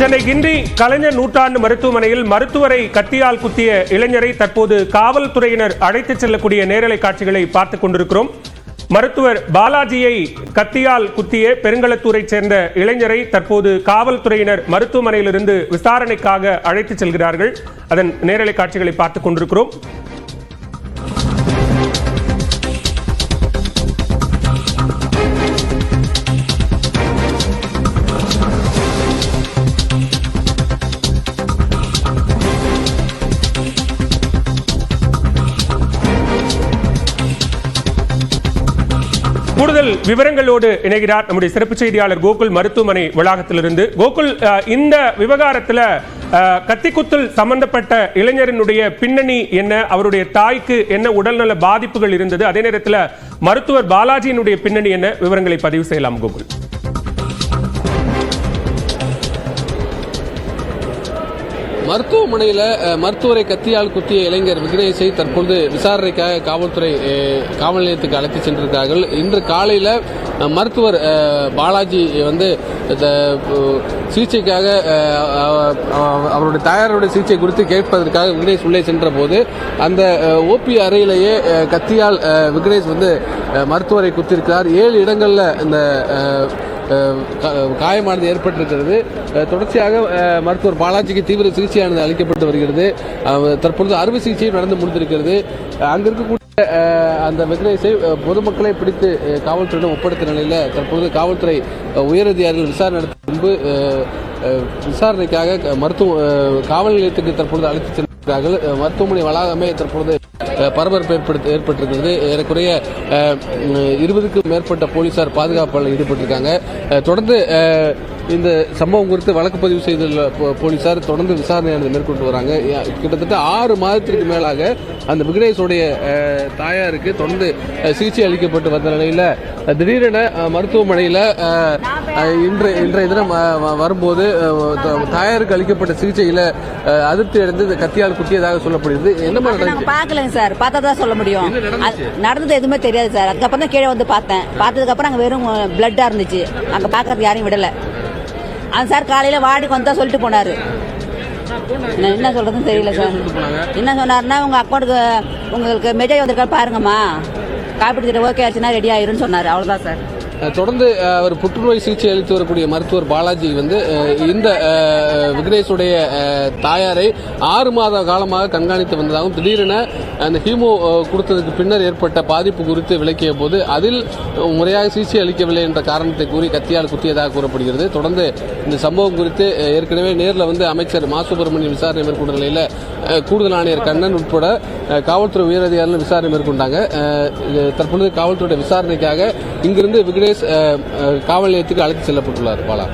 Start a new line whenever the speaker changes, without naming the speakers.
சென்னை கிண்டி கலைஞர் நூற்றாண்டு மருத்துவமனையில் மருத்துவரை கத்தியால் குத்திய இளைஞரை தற்போது காவல்துறையினர் அழைத்துச் செல்லக்கூடிய நேரலை காட்சிகளை பார்த்துக் கொண்டிருக்கிறோம். மருத்துவர் பாலாஜியை கத்தியால் குத்திய பெருங்களத்தூரை சேர்ந்த இளைஞரை தற்போது காவல்துறையினர் மருத்துவமனையிலிருந்து விசாரணைக்காக அழைத்துச் செல்கிறார்கள். அதன் நேரலை காட்சிகளை பார்த்துக் கொண்டிருக்கிறோம். கூடுதல் விவரங்களோடு இணைகிறார் நம்முடைய சிறப்பு செய்தியாளர் கோகுல் மருத்துவமனை வளாகத்திலிருந்து. கோகுல், இந்த விவகாரத்தில் கத்திக்குத்தில் சம்பந்தப்பட்ட இளைஞரினுடைய பின்னணி என்ன, அவருடைய தாய்க்கு என்ன உடல்நல பாதிப்புகள் இருந்தது, அதே நேரத்தில் மருத்துவர் பாலாஜியினுடைய பின்னணி என்ன, விவரங்களை பதிவு செய்யலாம் கோகுல்.
மருத்துவமனையில் மருத்துவரை கத்தியால் குத்திய இளைஞர் விக்னேஷை தற்பொழுது விசாரணைக்காக காவல் நிலையத்துக்கு அழைத்து சென்றிருக்கிறார்கள். இன்று காலையில் மருத்துவர் பாலாஜி சிகிச்சைக்காக அவருடைய தாயாருடைய சிகிச்சை குறித்து கேட்பதற்காக விக்னேஷ் உள்ளே சென்ற போது அந்த ஓபி அறையிலேயே கத்தியால் விக்னேஷ் மருத்துவரை குத்திருக்கிறார். 7 இடங்களில் இந்த காயமானது ஏற்பட்டிருக்கிறது. தொடர்ச்சியாக மருத்துவர் பாலாஜிக்கு தீவிர சிகிச்சையானது அளிக்கப்பட்டு வருகிறது. தற்பொழுது அறுவை சிகிச்சையும் நடந்து முடிந்திருக்கிறது. அங்கிருக்கக்கூடிய அந்த விக்னேஷை பொதுமக்களை பிடித்து காவல்துறையிடம் ஒப்படைத்த நிலையில் தற்போது காவல்துறை உயரதிகாரிகள் விசாரணை நடத்த முன்பு விசாரணைக்காக காவல் நிலையத்துக்கு தற்பொழுது அழைத்து சென்றார்கள். மருத்துவமனை வளாகமே தற்பொழுது பரபரப்பு ஏற்பட்டிருக்கிறது. ஏறக்குறைய 20க்கும் மேற்பட்ட போலீசார் பாதுகாப்பில் ஈடுபட்டிருக்காங்க. தொடர்ந்து இந்த சம்பவம் குறித்து வழக்கு பதிவு செய்துள்ள போலீசார் தொடர்ந்து விசாரணையானது மேற்கொண்டு வராங்க. கிட்டத்தட்ட 6 மாதத்திற்கு மேலாக அந்த விக்னேஷோடைய தாயாருக்கு தொடர்ந்து சிகிச்சை அளிக்கப்பட்டு வந்த நிலையில் திடீரென மருத்துவமனையில் இன்றைய தினம் வரும்போது தாயாருக்கு அளிக்கப்பட்ட சிகிச்சையில் அதிருப்தி அடைந்து கத்தியால் குத்தியதாக சொல்லப்படுகிறது. என்ன மாதிரி
பார்க்கலங்க சார், பார்த்தா தான் சொல்ல முடியும். நடந்தது எதுவுமே தெரியாது சார். அதுக்கப்புறம் தான் கீழே வந்து பார்த்தேன். பார்த்ததுக்கு அப்புறம் அங்கே வெறும் பிளட்டா இருந்துச்சு. அங்கே பார்க்கறது யாரையும் விடல. அது சார் காலையில வார்டுக்கு வந்தா சொல்லிட்டு போனாரு. என்ன சொல்றதுன்னு தெரியல சார். என்ன சொன்னாருன்னா, உங்க அக்கௌண்ட்டுக்கு உங்களுக்கு மெசேஜ் வந்திருக்கா பாருங்கம்மா, காப்பீட்டு திட்டம் ஓகே ஆச்சுன்னா ரெடி ஆயிருன்னு சொன்னாரு. அவ்வளவுதான் சார்.
தொடர்ந்து அவர் புற்றுநோய் சிகிச்சை அளித்து வரக்கூடிய மருத்துவர் பாலாஜி இந்த விக்னேஷுடைய தாயாரை 6 மாத காலமாக கண்காணித்து வந்ததாகவும் திடீரென அந்த ஹீமோ கொடுத்ததுக்கு பின்னர் ஏற்பட்ட பாதிப்பு குறித்து விளக்கிய போது அதில் முறையாக சிகிச்சை அளிக்கவில்லை என்ற காரணத்தை கூறி கத்தியால் குத்தியதாக கூறப்படுகிறது. தொடர்ந்து இந்த சம்பவம் குறித்து ஏற்கனவே நேரில் அமைச்சர் மா சுப்பிரமணியன் விசாரணை மேற்கொண்ட நிலையில் கூடுதல் ஆணையர் கண்ணன் உட்பட காவல்துறை உயரதிகாரிகள் விசாரணை மேற்கொண்டாங்க. தற்பொழுது காவல்துறை விசாரணைக்காக இங்கிருந்து விக்னேஷ் காவல் நிலையத்துக்கு அழைத்து செல்லப்பட்டுள்ளார். பாலா.